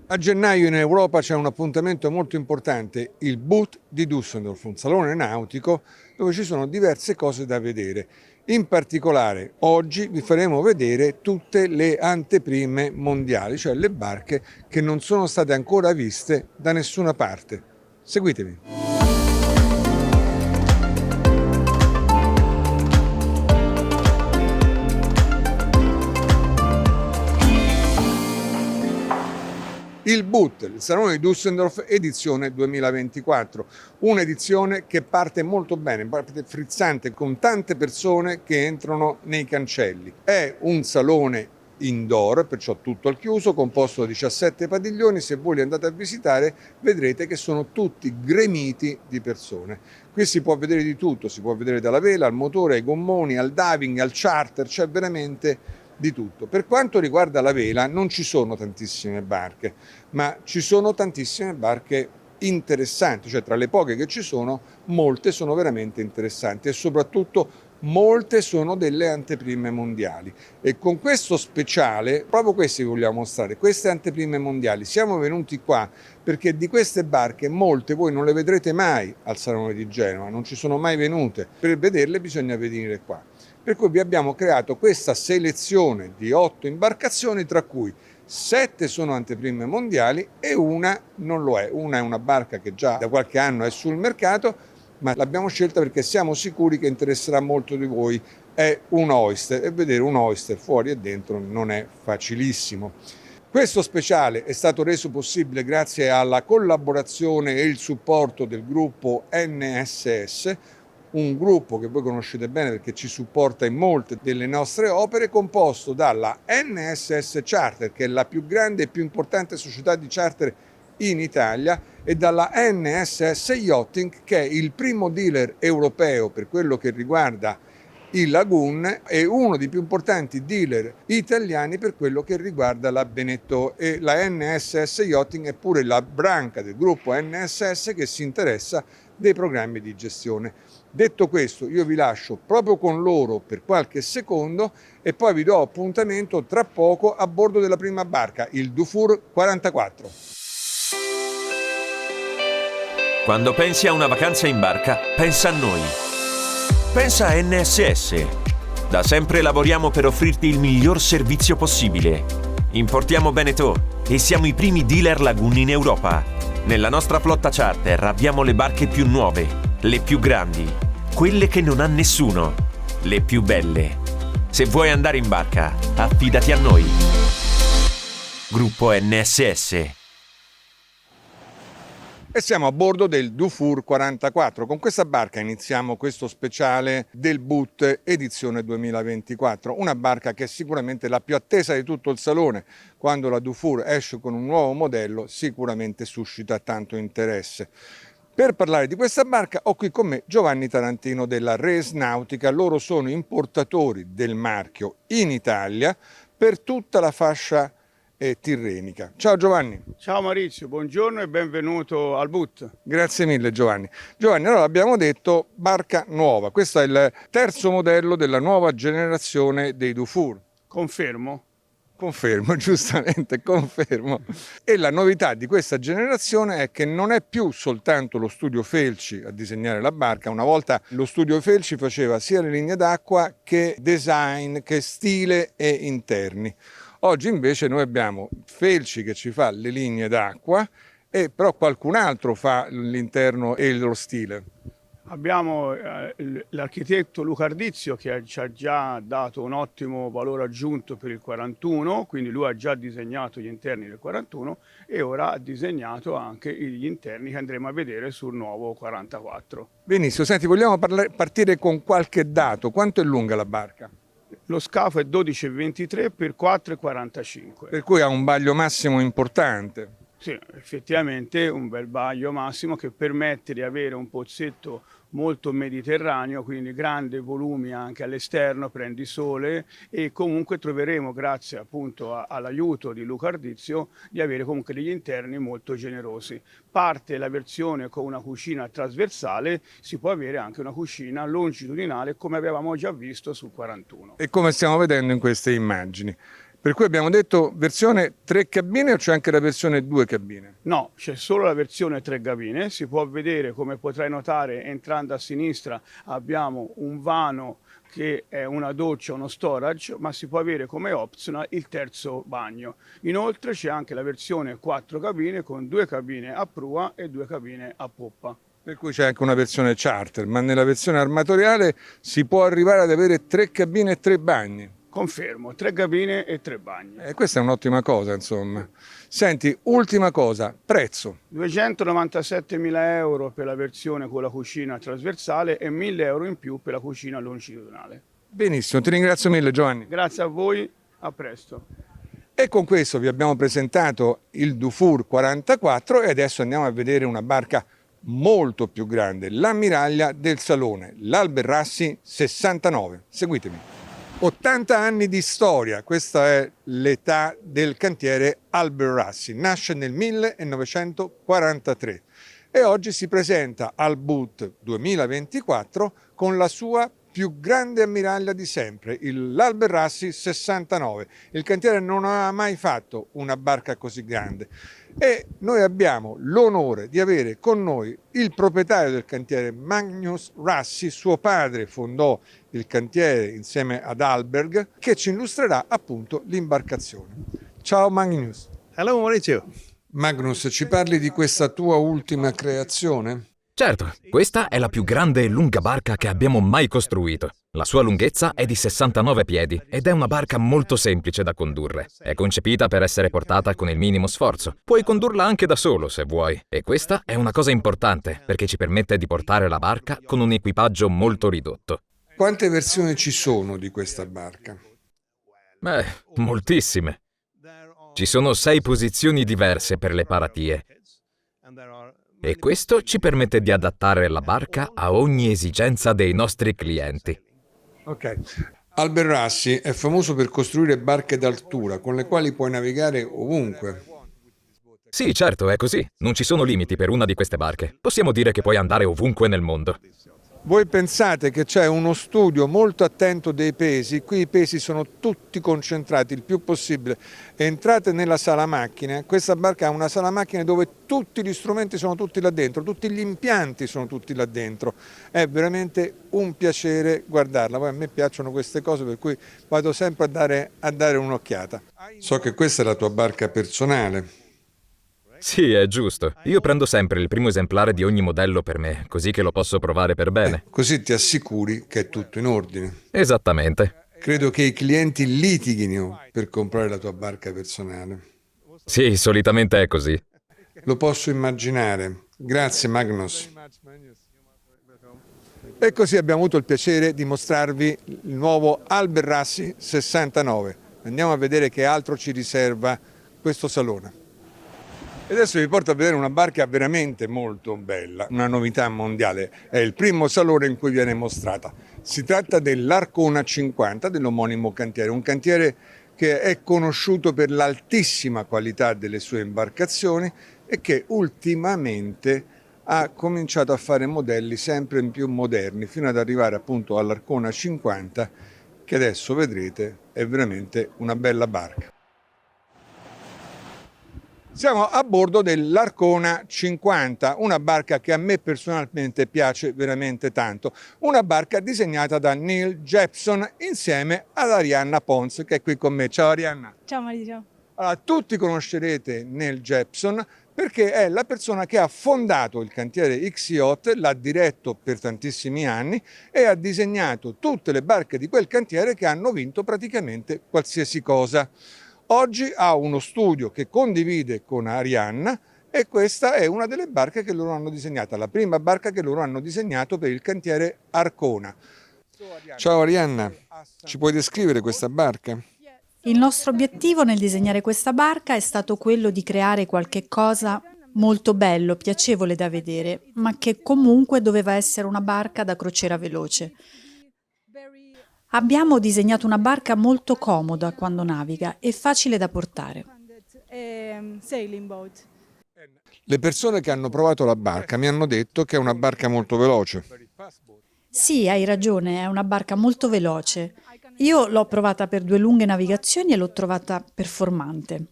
A gennaio in Europa c'è un appuntamento molto importante, il Boot di Düsseldorf, un salone nautico dove ci sono diverse cose da vedere. In particolare oggi vi faremo vedere tutte le anteprime mondiali, cioè le barche che non sono state ancora viste da nessuna parte. Seguitemi. Il Boot, il Salone di Düsseldorf edizione 2024, un'edizione che parte molto bene, parte frizzante, con tante persone che entrano nei cancelli. È un salone indoor, perciò tutto al chiuso, composto da 17 padiglioni. Se voi li andate a visitare vedrete che sono tutti gremiti di persone. Qui si può vedere di tutto, si può vedere dalla vela al motore, ai gommoni, al diving, al charter, c'è veramente di tutto. Per quanto riguarda la vela non ci sono tantissime barche, ma ci sono tantissime barche interessanti, cioè tra le poche che ci sono, molte sono veramente interessanti e soprattutto molte sono delle anteprime mondiali. E con questo speciale, proprio questi vi vogliamo mostrare, queste anteprime mondiali. Siamo venuti qua perché di queste barche molte voi non le vedrete mai al Salone di Genova, non ci sono mai venute. Per vederle bisogna venire qua. Per cui vi abbiamo creato questa selezione di 8 imbarcazioni, tra cui 7 sono anteprime mondiali e una non lo è. Una è una barca che già da qualche anno è sul mercato, ma l'abbiamo scelta perché siamo sicuri che interesserà molto di voi. È un oyster e vedere un oyster fuori e dentro non è facilissimo. Questo speciale è stato reso possibile grazie alla collaborazione e il supporto del gruppo NSS, un gruppo che voi conoscete bene perché ci supporta in molte delle nostre opere, composto dalla NSS Charter, che è la più grande e più importante società di charter in Italia, e dalla NSS Yachting, che è il primo dealer europeo per quello che riguarda il lagoon e uno dei più importanti dealer italiani per quello che riguarda la Beneteau, e la NSS Yachting è pure la branca del gruppo NSS che si interessa dei programmi di gestione. Detto questo, io vi lascio proprio con loro per qualche secondo e poi vi do appuntamento tra poco a bordo della prima barca, il Dufour 44. Quando pensi a una vacanza in barca, pensa a noi. Pensa a NSS. Da sempre lavoriamo per offrirti il miglior servizio possibile. Importiamo Beneteau e siamo i primi dealer lagoon in Europa. Nella nostra flotta charter abbiamo le barche più nuove, le più grandi, quelle che non ha nessuno, le più belle. Se vuoi andare in barca, affidati a noi. Gruppo NSS. E siamo a bordo del Dufour 44. Con questa barca iniziamo questo speciale del Boot edizione 2024. Una barca che è sicuramente la più attesa di tutto il salone. Quando la Dufour esce con un nuovo modello sicuramente suscita tanto interesse. Per parlare di questa barca ho qui con me Giovanni Tarantino della Res Nautica. Loro sono importatori del marchio in Italia per tutta la fascia tirrenica. Ciao Giovanni. Ciao Maurizio, buongiorno e benvenuto al Boot. Grazie mille Giovanni. Giovanni, allora abbiamo detto barca nuova, questo è il terzo modello della nuova generazione dei Dufour. Confermo. Confermo, giustamente, confermo. E la novità di questa generazione è che non è più soltanto lo studio Felci a disegnare la barca. Una volta lo studio Felci faceva sia le linee d'acqua che design, che stile e interni. Oggi invece noi abbiamo Felci che ci fa le linee d'acqua e però qualcun altro fa l'interno e lo stile. Abbiamo l'architetto Luca Ardizio che ci ha già dato un ottimo valore aggiunto per il 41, quindi lui ha già disegnato gli interni del 41 e ora ha disegnato anche gli interni che andremo a vedere sul nuovo 44. Benissimo, senti, vogliamo partire con qualche dato. Quanto è lunga la barca? Lo scafo è 12,23 per 4,45. Per cui ha un vaglio massimo importante. Sì, effettivamente un bel vaglio massimo che permette di avere un pozzetto molto mediterraneo, quindi grandi volumi anche all'esterno, prendi sole, e comunque troveremo, grazie appunto all'aiuto di Luca Ardizio, di avere comunque degli interni molto generosi. Parte la versione con una cucina trasversale, si può avere anche una cucina longitudinale come avevamo già visto sul 41. E come stiamo vedendo in queste immagini. Per cui abbiamo detto versione 3 cabine o c'è anche la versione 2 cabine? No, c'è solo la versione 3 cabine, si può vedere, come potrai notare entrando a sinistra abbiamo un vano che è una doccia, uno storage, ma si può avere come optional il terzo bagno. Inoltre c'è anche la versione 4 cabine con 2 cabine a prua e 2 cabine a poppa. Per cui c'è anche una versione charter, ma nella versione armatoriale si può arrivare ad avere 3 cabine e 3 bagni. Confermo, 3 cabine e 3 bagni. Questa è un'ottima cosa, insomma. Senti, ultima cosa, prezzo. 297.000 euro per la versione con la cucina trasversale e 1.000 euro in più per la cucina longitudinale. Benissimo, ti ringrazio mille Giovanni. Grazie a voi, a presto. E con questo vi abbiamo presentato il Dufour 44 e adesso andiamo a vedere una barca molto più grande, l'ammiraglia del Salone, l'Alberrassi 69. Seguitemi. 80 anni di storia, questa è l'età del cantiere Alberrassi, nasce nel 1943 e oggi si presenta al Boot 2024 con la sua più grande ammiraglia di sempre, l'Alberrassi 69. Il cantiere non aveva mai fatto una barca così grande e noi abbiamo l'onore di avere con noi il proprietario del cantiere, Magnus Rassi. Suo padre fondò il cantiere insieme ad Alberg, che ci illustrerà appunto l'imbarcazione. Ciao Magnus. Hello Maurizio. Magnus, ci parli di questa tua ultima creazione? Certo, questa è la più grande e lunga barca che abbiamo mai costruito. La sua lunghezza è di 69 piedi ed è una barca molto semplice da condurre. È concepita per essere portata con il minimo sforzo. Puoi condurla anche da solo se vuoi. E questa è una cosa importante perché ci permette di portare la barca con un equipaggio molto ridotto. Quante versioni ci sono di questa barca? Beh, moltissime. Ci sono 6 posizioni diverse per le paratie. E questo ci permette di adattare la barca a ogni esigenza dei nostri clienti. Ok. Alberrassi è famoso per costruire barche d'altura con le quali puoi navigare ovunque. Sì, certo, è così. Non ci sono limiti per una di queste barche. Possiamo dire che puoi andare ovunque nel mondo. Voi pensate che c'è uno studio molto attento dei pesi, qui i pesi sono tutti concentrati il più possibile. Entrate nella sala macchine, questa barca ha una sala macchine dove tutti gli strumenti sono tutti là dentro, tutti gli impianti sono tutti là dentro. È veramente un piacere guardarla. Poi a me piacciono queste cose per cui vado sempre a dare un'occhiata. So che questa è la tua barca personale. Sì, è giusto. Io prendo sempre il primo esemplare di ogni modello per me, così che lo posso provare per bene. Così ti assicuri che è tutto in ordine. Esattamente. Credo che i clienti litighino per comprare la tua barca personale. Sì, solitamente è così. Lo posso immaginare. Grazie Magnus. E così abbiamo avuto il piacere di mostrarvi il nuovo Alberrassi 69. Andiamo a vedere che altro ci riserva questo salone. E adesso vi porto a vedere una barca veramente molto bella, una novità mondiale. È il primo salone in cui viene mostrata. Si tratta dell'Arcona 50 dell'omonimo cantiere, un cantiere che è conosciuto per l'altissima qualità delle sue imbarcazioni e che ultimamente ha cominciato a fare modelli sempre più moderni, fino ad arrivare appunto all'Arcona 50, che adesso vedrete è veramente una bella barca. Siamo a bordo dell'Arcona 50, una barca che a me personalmente piace veramente tanto. Una barca disegnata da Neil Jepson insieme ad Arianna Pons, che è qui con me. Ciao Arianna. Ciao Maurizio. Allora, tutti conoscerete Neil Jepson perché è la persona che ha fondato il cantiere X-Yacht, l'ha diretto per tantissimi anni e ha disegnato tutte le barche di quel cantiere che hanno vinto praticamente qualsiasi cosa. Oggi ha uno studio che condivide con Arianna e questa è una delle barche che loro hanno disegnato, la prima barca che loro hanno disegnato per il cantiere Arcona. Ciao Arianna, ci puoi descrivere questa barca? Il nostro obiettivo nel disegnare questa barca è stato quello di creare qualche cosa molto bello, piacevole da vedere, ma che comunque doveva essere una barca da crociera veloce. Abbiamo disegnato una barca molto comoda quando naviga e facile da portare. Le persone che hanno provato la barca mi hanno detto che è una barca molto veloce. Sì, hai ragione, è una barca molto veloce. Io l'ho provata per 2 lunghe navigazioni e l'ho trovata performante.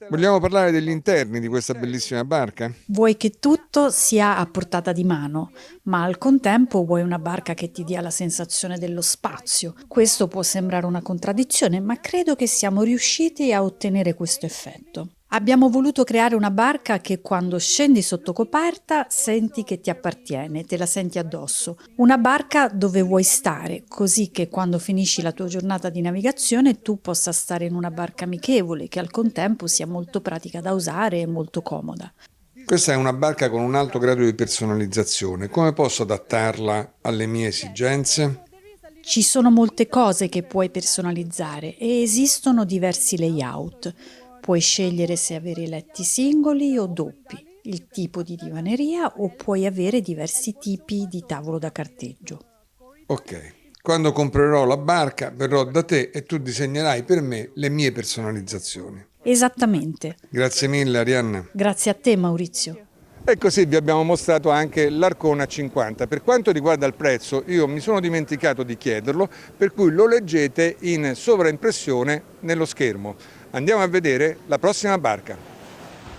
Vogliamo parlare degli interni di questa bellissima barca? Vuoi che tutto sia a portata di mano, ma al contempo vuoi una barca che ti dia la sensazione dello spazio. Questo può sembrare una contraddizione, ma credo che siamo riusciti a ottenere questo effetto. Abbiamo voluto creare una barca che quando scendi sotto coperta senti che ti appartiene, te la senti addosso. Una barca dove vuoi stare, così che quando finisci la tua giornata di navigazione tu possa stare in una barca amichevole, che al contempo sia molto pratica da usare e molto comoda. Questa è una barca con un alto grado di personalizzazione. Come posso adattarla alle mie esigenze? Ci sono molte cose che puoi personalizzare e esistono diversi layout. Puoi scegliere se avere i letti singoli o doppi, il tipo di divaneria o puoi avere diversi tipi di tavolo da carteggio. Ok. Quando comprerò la barca verrò da te e tu disegnerai per me le mie personalizzazioni. Esattamente. Grazie mille, Arianna. Grazie a te, Maurizio. E così vi abbiamo mostrato anche l'Arcona 50. Per quanto riguarda il prezzo, io mi sono dimenticato di chiederlo, per cui lo leggete in sovraimpressione nello schermo. Andiamo a vedere la prossima barca.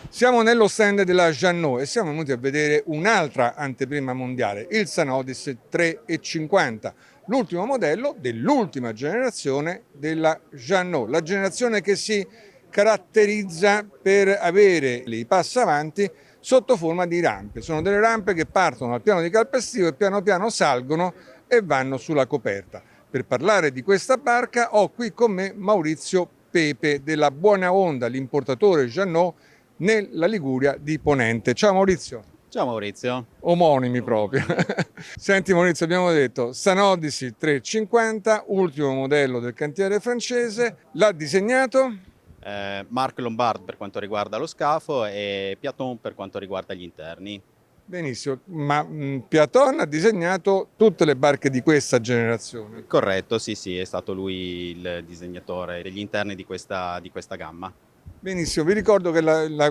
Siamo nello stand della Jeannot e siamo venuti a vedere un'altra anteprima mondiale, il Sanodis 350, l'ultimo modello dell'ultima generazione della Jeannot, la generazione che si caratterizza per avere i passavanti sotto forma di rampe. Sono delle rampe che partono dal piano di calpestio e piano piano salgono e vanno sulla coperta. Per parlare di questa barca ho qui con me Maurizio Pepe della Buona Onda, l'importatore Jeannot nella Liguria di Ponente. Ciao Maurizio. Ciao Maurizio. Omonimi proprio. Senti Maurizio, abbiamo detto Sanodis 350, ultimo modello del cantiere francese, l'ha disegnato? Marc Lombard per quanto riguarda lo scafo e Piaton per quanto riguarda gli interni. Benissimo, ma Piaton ha disegnato tutte le barche di questa generazione. Corretto, sì, è stato lui il disegnatore degli interni di questa gamma. Benissimo, vi ricordo che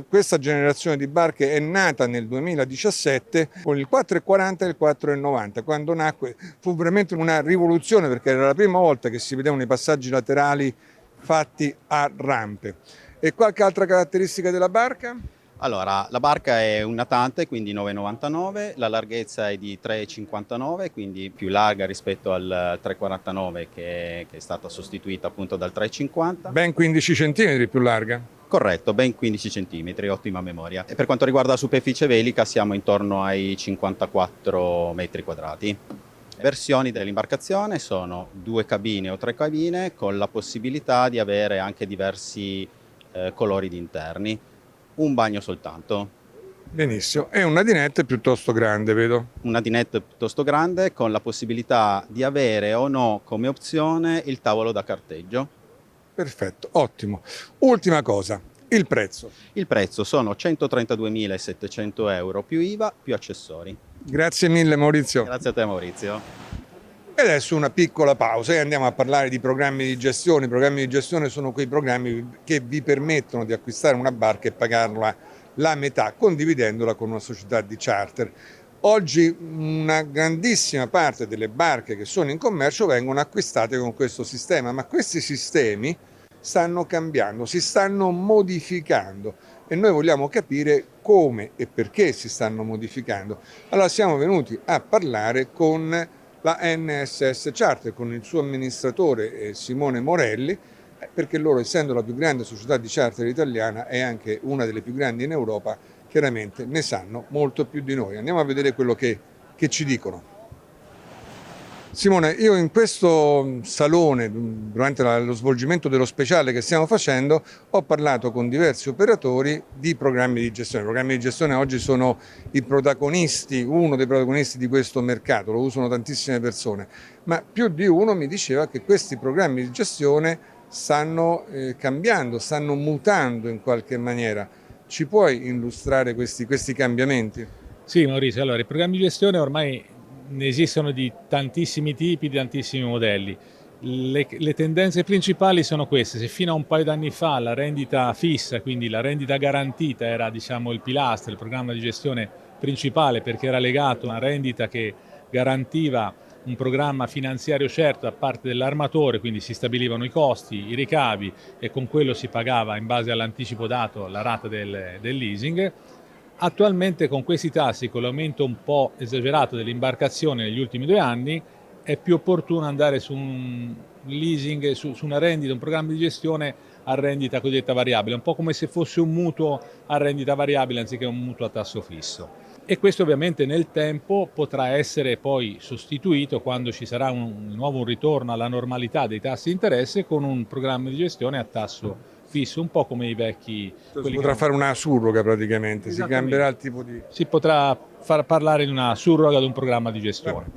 questa generazione di barche è nata nel 2017 con il 440 e il 490. Quando nacque fu veramente una rivoluzione perché era la prima volta che si vedevano i passaggi laterali fatti a rampe. E qualche altra caratteristica della barca? Allora, la barca è un natante, quindi 9,99, la larghezza è di 3,59, quindi più larga rispetto al 3,49 che è stata sostituita appunto dal 3,50. Ben 15 cm più larga. Corretto, ben 15 cm, ottima memoria. E per quanto riguarda la superficie velica siamo intorno ai 54 metri quadrati. Versioni dell'imbarcazione sono 2 cabine o 3 cabine con la possibilità di avere anche diversi colori di interni. Un bagno soltanto. Benissimo, e una dinette piuttosto grande, vedo. Una dinette piuttosto grande con la possibilità di avere o no come opzione il tavolo da carteggio. Perfetto, ottimo. Ultima cosa, il prezzo. Il prezzo sono 132.700 euro più IVA più accessori. Grazie mille Maurizio. Grazie a te Maurizio. E adesso una piccola pausa e andiamo a parlare di programmi di gestione. I programmi di gestione sono quei programmi che vi permettono di acquistare una barca e pagarla la metà, condividendola con una società di charter. Oggi una grandissima parte delle barche che sono in commercio vengono acquistate con questo sistema, ma questi sistemi stanno cambiando, si stanno modificando e noi vogliamo capire come e perché si stanno modificando. Allora siamo venuti a parlare con la NSS Charter, con il suo amministratore Simone Morelli, perché loro, essendo la più grande società di charter italiana e anche una delle più grandi in Europa, chiaramente ne sanno molto più di noi. Andiamo a vedere quello che ci dicono. Simone, io in questo salone, durante lo svolgimento dello speciale che stiamo facendo, ho parlato con diversi operatori di programmi di gestione. I programmi di gestione oggi sono i protagonisti, uno dei protagonisti di questo mercato, lo usano tantissime persone, ma più di uno mi diceva che questi programmi di gestione stanno cambiando, stanno mutando in qualche maniera. Ci puoi illustrare questi cambiamenti? Sì, Maurizio, allora i programmi di gestione ormai ne esistono di tantissimi tipi, di tantissimi modelli. Le tendenze principali sono queste: se fino a un paio d'anni fa la rendita fissa, quindi la rendita garantita, era diciamo il pilastro, il programma di gestione principale perché era legato a una rendita che garantiva un programma finanziario certo da parte dell'armatore, quindi si stabilivano i costi, i ricavi e con quello si pagava in base all'anticipo dato la rata del leasing. Attualmente con questi tassi, con l'aumento un po' esagerato dell'imbarcazione negli ultimi 2 anni, è più opportuno andare su un leasing, su una rendita, un programma di gestione a rendita cosiddetta variabile, un po' come se fosse un mutuo a rendita variabile anziché un mutuo a tasso fisso. E questo ovviamente nel tempo potrà essere poi sostituito quando ci sarà di nuovo un ritorno alla normalità dei tassi di interesse con un programma di gestione a tasso fisso, un po' come i vecchi. Si potrà fare una surroga praticamente, si cambierà il tipo di... Si potrà far parlare di una surroga di un programma di gestione.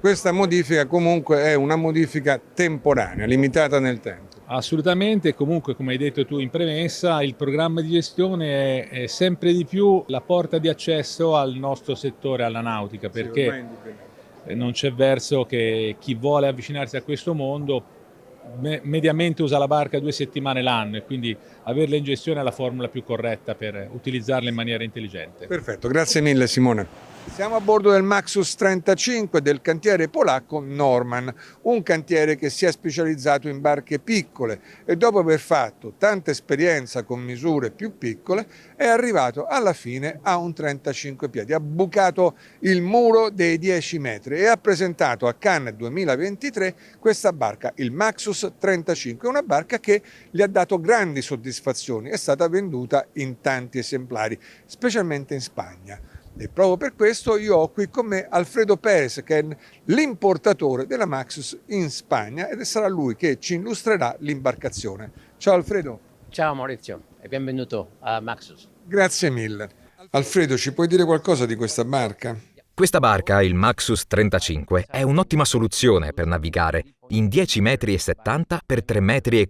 Questa modifica comunque è una modifica temporanea, limitata nel tempo. Assolutamente, comunque come hai detto tu in premessa, il programma di gestione è sempre di più la porta di accesso al nostro settore, alla nautica, perché non c'è verso che chi vuole avvicinarsi a questo mondo mediamente usa la barca 2 settimane l'anno e quindi averla in gestione è la formula più corretta per utilizzarla in maniera intelligente. Perfetto, grazie mille Simone. Siamo a bordo del Maxus 35 del cantiere polacco Norman, un cantiere che si è specializzato in barche piccole e dopo aver fatto tanta esperienza con misure più piccole è arrivato alla fine a un 35 piedi, ha bucato il muro dei 10 metri e ha presentato a Cannes 2023 questa barca, il Maxus 35, una barca che gli ha dato grandi soddisfazioni, è stata venduta in tanti esemplari, specialmente in Spagna. E proprio per questo io ho qui con me Alfredo Perez, che è l'importatore della Maxus in Spagna ed sarà lui che ci illustrerà l'imbarcazione. Ciao Alfredo. Ciao Maurizio e benvenuto a Maxus. Grazie mille. Alfredo, ci puoi dire qualcosa di questa barca? Questa barca, il Maxus 35, è un'ottima soluzione per navigare in 10,70 metri per 3,40 metri.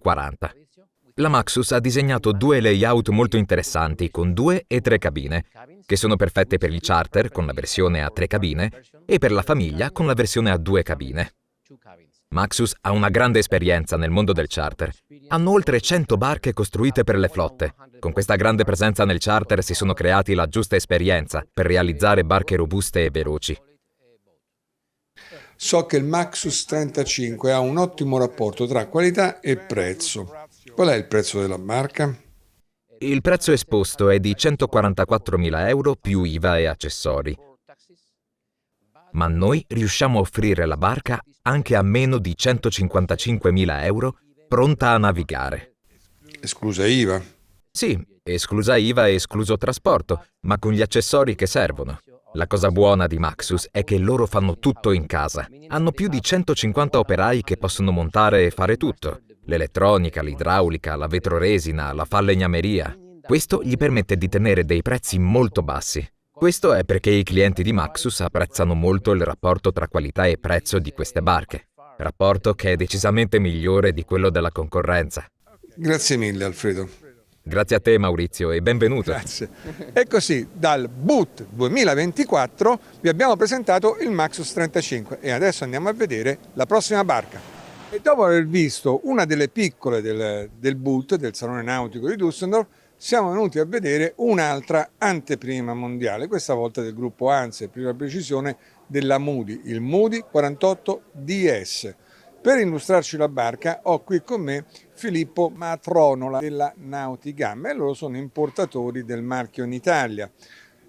La Maxus ha disegnato 2 layout molto interessanti con 2 e 3 cabine, che sono perfette per il charter con la versione a 3 cabine e per la famiglia con la versione a 2 cabine. Maxus ha una grande esperienza nel mondo del charter. Hanno oltre 100 barche costruite per le flotte. Con questa grande presenza nel charter si sono creati la giusta esperienza per realizzare barche robuste e veloci. So che il Maxus 35 ha un ottimo rapporto tra qualità e prezzo. Qual è il prezzo della barca? Il prezzo esposto è di 144.000 euro più IVA e accessori. Ma noi riusciamo a offrire la barca anche a meno di 155.000 euro, pronta a navigare. Esclusa IVA? Sì, esclusa IVA e escluso trasporto, ma con gli accessori che servono. La cosa buona di Maxus è che loro fanno tutto in casa. Hanno più di 150 operai che possono montare e fare tutto. L'elettronica, l'idraulica, la vetroresina, la falegnameria. Questo gli permette di tenere dei prezzi molto bassi. Questo è perché i clienti di Maxus apprezzano molto il rapporto tra qualità e prezzo di queste barche. Rapporto che è decisamente migliore di quello della concorrenza. Grazie mille Alfredo. Grazie a te Maurizio e benvenuto. Grazie. E così dal Boot 2024 vi abbiamo presentato il Maxus 35 e adesso andiamo a vedere la prossima barca. E dopo aver visto una delle piccole del Boot, del Salone Nautico di Düsseldorf, siamo venuti a vedere un'altra anteprima mondiale, questa volta del gruppo ANSE, per la precisione della Moody, il Moody 48 DS. Per illustrarci la barca ho qui con me Filippo Matronola della Nauticam e loro sono importatori del marchio in Italia.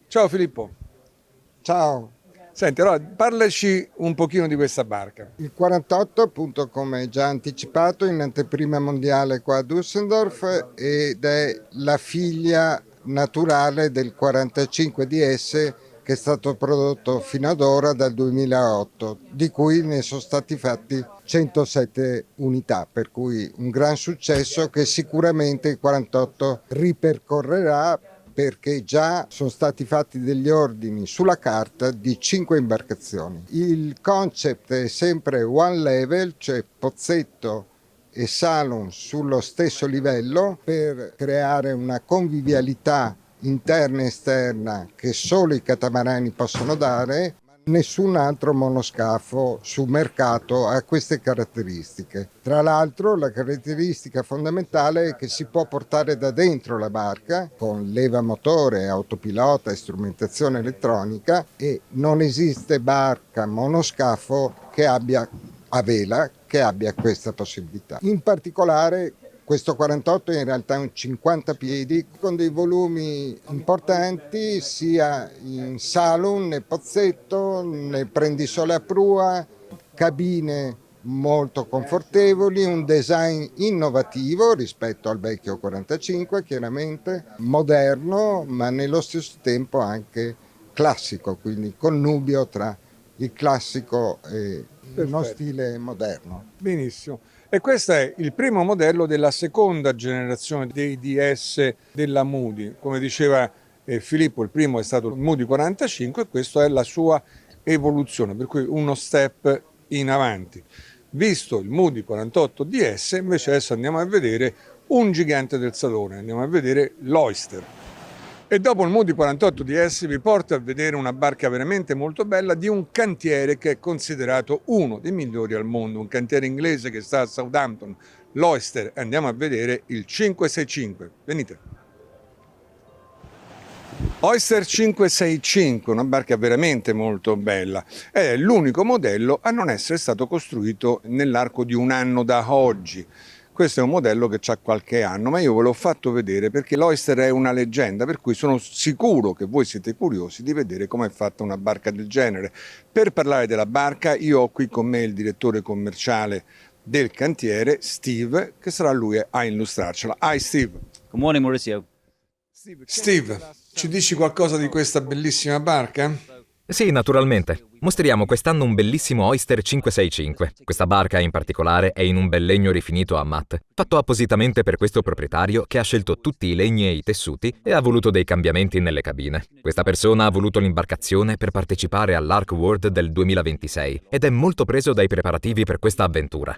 Ciao Filippo. Ciao. Senti, allora parlaci un pochino di questa barca. Il 48, appunto, come già anticipato, in anteprima mondiale qua a Düsseldorf ed è la figlia naturale del 45 DS che è stato prodotto fino ad ora dal 2008, di cui ne sono stati fatti 107 unità, per cui un gran successo che sicuramente il 48 ripercorrerà, perché già sono stati fatti degli ordini sulla carta di 5 imbarcazioni. Il concept è sempre one level, cioè pozzetto e salon sullo stesso livello, per creare una convivialità interna e esterna che solo i catamarani possono dare. Nessun altro monoscafo sul mercato ha queste caratteristiche. Tra l'altro la caratteristica fondamentale è che si può portare da dentro la barca con leva motore, autopilota e strumentazione elettronica, e non esiste barca monoscafo che abbia a vela che abbia questa possibilità. In particolare questo 48 in realtà è un 50 piedi con dei volumi importanti sia in saloon, nel pozzetto, nel prendisole a prua, cabine molto confortevoli, un design innovativo rispetto al vecchio 45, chiaramente moderno, ma nello stesso tempo anche classico, quindi connubio tra il classico e uno stile moderno. Benissimo. E questo è il primo modello della seconda generazione dei DS della Moody. Come diceva Filippo, il primo è stato il Moody 45 e questa è la sua evoluzione, per cui uno step in avanti. Visto il Moody 48 DS, invece adesso andiamo a vedere un gigante del salone, andiamo a vedere l'Oyster. E dopo il Moody 48 DS vi porto a vedere una barca veramente molto bella di un cantiere che è considerato uno dei migliori al mondo, un cantiere inglese che sta a Southampton, l'Oyster. Andiamo a vedere il 565. Venite. Oyster 565, una barca veramente molto bella, è l'unico modello a non essere stato costruito nell'arco di un anno da oggi. Questo è un modello che ha qualche anno, ma io ve l'ho fatto vedere perché l'Oyster è una leggenda, per cui sono sicuro che voi siete curiosi di vedere come è fatta una barca del genere. Per parlare della barca io ho qui con me il direttore commerciale del cantiere, Steve, che sarà lui a illustrarcela. Hi Steve. Good morning, Maurizio. Steve, ci dici qualcosa di questa bellissima barca? Sì, naturalmente. Mostriamo quest'anno un bellissimo Oyster 565. Questa barca in particolare è in un bel legno rifinito a matte, fatto appositamente per questo proprietario che ha scelto tutti i legni e i tessuti e ha voluto dei cambiamenti nelle cabine. Questa persona ha voluto l'imbarcazione per partecipare all'Ark World del 2026 ed è molto preso dai preparativi per questa avventura.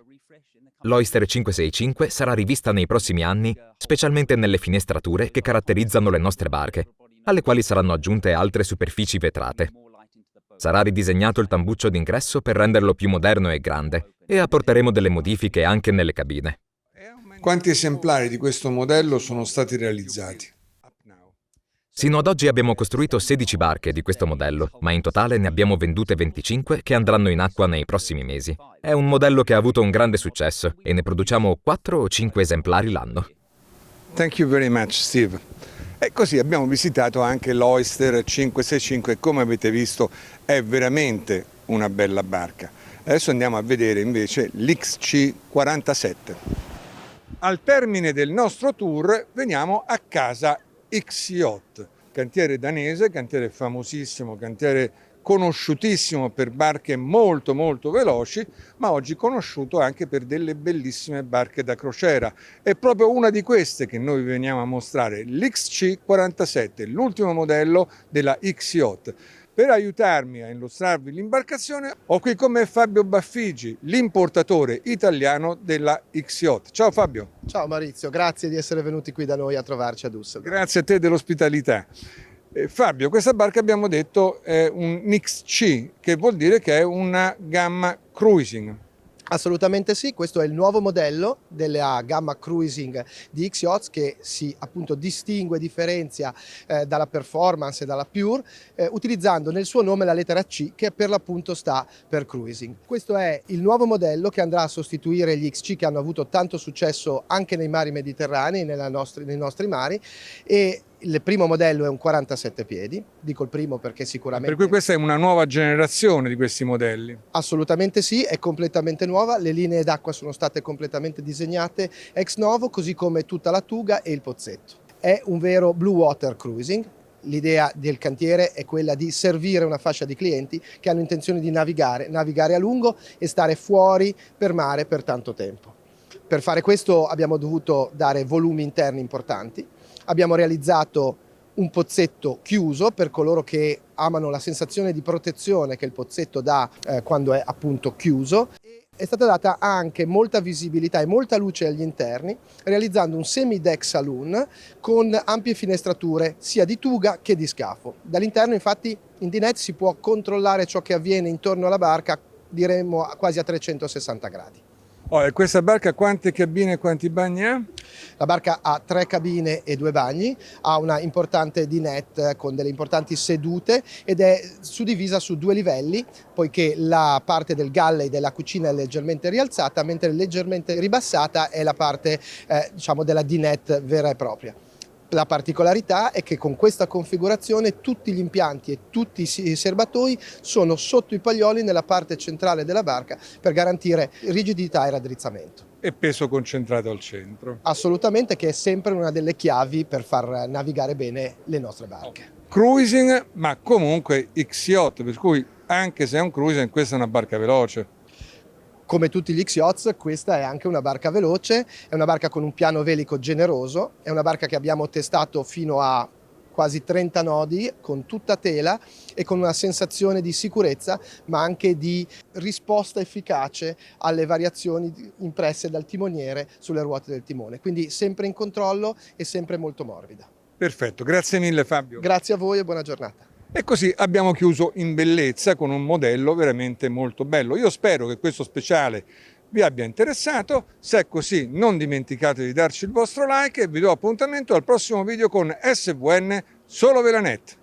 L'Oyster 565 sarà rivista nei prossimi anni, specialmente nelle finestrature che caratterizzano le nostre barche, alle quali saranno aggiunte altre superfici vetrate. Sarà ridisegnato il tambuccio d'ingresso per renderlo più moderno e grande e apporteremo delle modifiche anche nelle cabine. Quanti esemplari di questo modello sono stati realizzati? Sino ad oggi abbiamo costruito 16 barche di questo modello, ma in totale ne abbiamo vendute 25 che andranno in acqua nei prossimi mesi. È un modello che ha avuto un grande successo e ne produciamo 4 o 5 esemplari l'anno. Thank you very much, Steve. E così abbiamo visitato anche l'Oyster 565 e come avete visto è veramente una bella barca. Adesso andiamo a vedere invece l'XC47. Al termine del nostro tour veniamo a casa X-Yacht, cantiere danese, cantiere famosissimo, cantiere conosciutissimo per barche molto veloci, ma oggi conosciuto anche per delle bellissime barche da crociera. È proprio una di queste che noi veniamo a mostrare, l'XC47, l'ultimo modello della X-Yacht. Per aiutarmi a illustrarvi l'imbarcazione ho qui con me Fabio Baffigi, l'importatore italiano della X-Yacht. Ciao Fabio. Ciao Maurizio, grazie di essere venuti qui da noi a trovarci a Düsseldorf. Grazie a te dell'ospitalità. Fabio, questa barca abbiamo detto è un XC, che vuol dire che è una gamma cruising. Assolutamente sì, questo è il nuovo modello della gamma cruising di X-Yachts che si appunto distingue e differenzia dalla performance e dalla pure utilizzando nel suo nome la lettera C che per l'appunto sta per cruising. Questo è il nuovo modello che andrà a sostituire gli XC che hanno avuto tanto successo anche nei mari mediterranei, nei nostri mari, e il primo modello è un 47 piedi, dico il primo perché sicuramente... Per cui questa è una nuova generazione di questi modelli? Assolutamente sì, è completamente nuova, le linee d'acqua sono state completamente disegnate ex novo, così come tutta la tuga e il pozzetto. È un vero blue water cruising. L'idea del cantiere è quella di servire una fascia di clienti che hanno intenzione di navigare a lungo e stare fuori per mare per tanto tempo. Per fare questo abbiamo dovuto dare volumi interni importanti. Abbiamo realizzato un pozzetto chiuso per coloro che amano la sensazione di protezione che il pozzetto dà quando è appunto chiuso. È stata data anche molta visibilità e molta luce agli interni, realizzando un semi-deck saloon con ampie finestrature sia di tuga che di scafo. Dall'interno infatti In dinette si può controllare ciò che avviene intorno alla barca, diremmo quasi a 360 gradi. Oh, e questa barca quante cabine e quanti bagni ha? La barca ha 3 cabine e 2 bagni, ha una importante dinette con delle importanti sedute ed è suddivisa su 2 livelli, poiché la parte del galley della cucina è leggermente rialzata, mentre leggermente ribassata è la parte diciamo della dinette vera e propria. La particolarità è che con questa configurazione tutti gli impianti e tutti i serbatoi sono sotto i paglioli nella parte centrale della barca per garantire rigidità e raddrizzamento. E peso concentrato al centro. Assolutamente, che è sempre una delle chiavi per far navigare bene le nostre barche. Cruising, ma comunque X-Yacht, per cui anche se è un cruising, questa è una barca veloce. Come tutti gli X-Yachts, questa è anche una barca veloce, è una barca con un piano velico generoso, è una barca che abbiamo testato fino a quasi 30 nodi con tutta tela e con una sensazione di sicurezza ma anche di risposta efficace alle variazioni impresse dal timoniere sulle ruote del timone, quindi sempre in controllo e sempre molto morbida. Perfetto, grazie mille Fabio. Grazie a voi e buona giornata. E così abbiamo chiuso in bellezza con un modello veramente molto bello. Io spero che questo speciale vi abbia interessato, se è così non dimenticate di darci il vostro like e vi do appuntamento al prossimo video con SVN Solo Velanet.